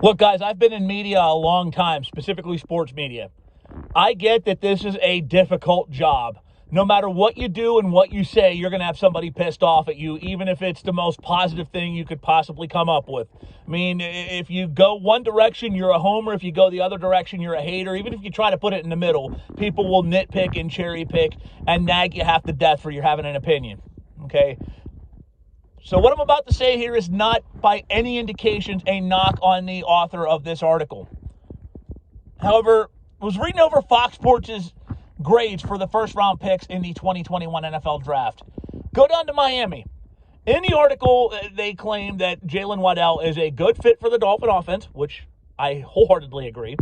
Look, guys, I've been in media a long time, specifically sports media. I get that this is a difficult job. No matter what you do and what you say, you're going to have somebody pissed off at you, even if it's the most positive thing you could possibly come up with. I mean, if you go one direction, you're a homer. If you go the other direction, you're a hater. Even if you try to put it in the middle, people will nitpick and cherry pick and nag you half to death for your having an opinion. Okay? So what I'm about to say here is not by any indications a knock on the author of this article. However, I was reading over Fox Sports' grades for the first round picks in the 2021 NFL draft. Go down to Miami. In the article, they claim that Jalen Waddell is a good fit for the Dolphin offense, which I wholeheartedly agree.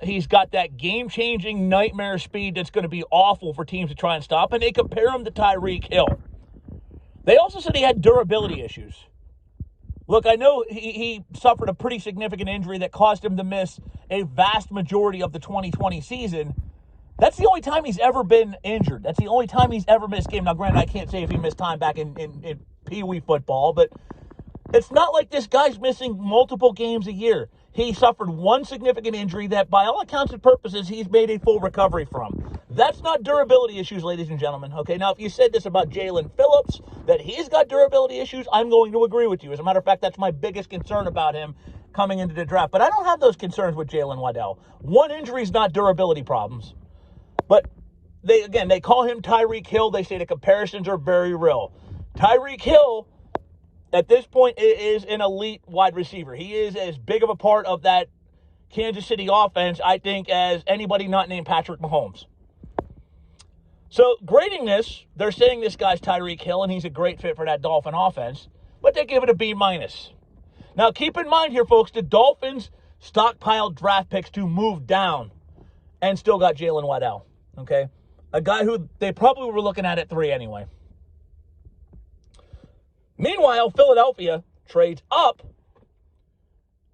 He's got that game-changing nightmare speed that's going to be awful for teams to try and stop, and they compare him to Tyreek Hill. They also said he had durability issues. Look, I know he suffered a pretty significant injury that caused him to miss a vast majority of the 2020 season. That's the only time he's ever been injured. That's the only time he's ever missed game. Now, granted, I can't say if he missed time back in Pee Wee football, but it's not like this guy's missing multiple games a year. He suffered one significant injury that, by all accounts and purposes, he's made a full recovery from. That's not durability issues, ladies and gentlemen. Okay, now, if you said this about Jalen Phillips, that he's got durability issues, I'm going to agree with you. As a matter of fact, that's my biggest concern about him coming into the draft. But I don't have those concerns with Jalen Waddell. One injury is not durability problems. But they call him Tyreek Hill. They say the comparisons are very real. Tyreek Hill, at this point, is an elite wide receiver. He is as big of a part of that Kansas City offense, I think, as anybody not named Patrick Mahomes. So, grading this, they're saying this guy's Tyreek Hill, and he's a great fit for that Dolphin offense, but they give it a B-. Now, keep in mind here, folks, the Dolphins stockpiled draft picks to move down and still got Jalen Waddell, okay? A guy who they probably were looking at 3 anyway. Meanwhile, Philadelphia trades up,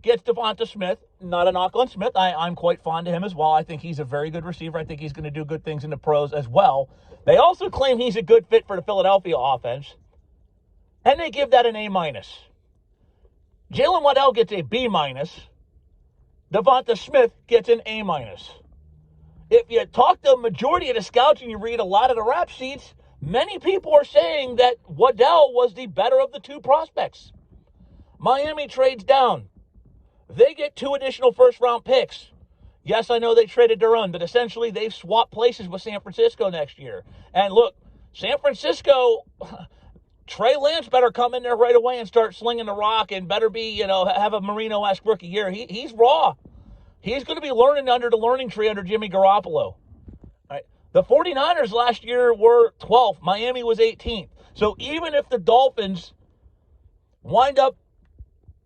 gets Devonta Smith. Not a knock on Smith. I'm quite fond of him as well. I think he's a very good receiver. I think he's going to do good things in the pros as well. They also claim he's a good fit for the Philadelphia offense, and they give that an A-. Jalen Waddell gets a B-. Devonta Smith gets an A-. If you talk to the majority of the scouts and you read a lot of the rap sheets, many people are saying that Waddell was the better of the two prospects. Miami trades down. They get 2 additional first-round picks. Yes, I know they traded Duran, but essentially they've swapped places with San Francisco next year. And look, San Francisco, Trey Lance better come in there right away and start slinging the rock and better be, have a Marino-esque rookie year. He's raw. He's going to be learning under the learning tree under Jimmy Garoppolo. All right. The 49ers last year were 12th. Miami was 18th. So even if the Dolphins wind up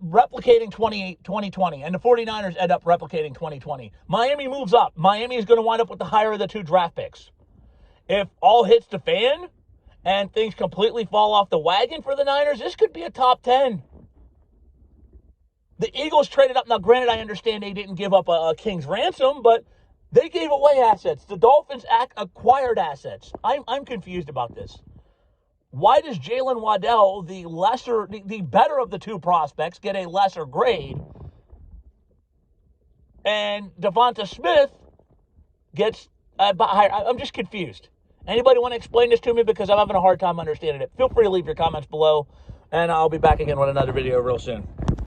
replicating 2020 and the 49ers end up replicating 2020, Miami moves up. Miami is going to wind up with the higher of the 2 draft picks. If all hits the fan and things completely fall off the wagon for the Niners, this could be a top 10. The Eagles traded up. Now, granted, I understand they didn't give up a king's ransom, but they gave away assets. The Dolphins acquired assets. I'm confused about this. Why does Jalen Waddell, the better of the 2 prospects, get a lesser grade, and Devonta Smith gets higher? I'm just confused. Anybody want to explain this to me? Because I'm having a hard time understanding it. Feel free to leave your comments below, and I'll be back again with another video real soon.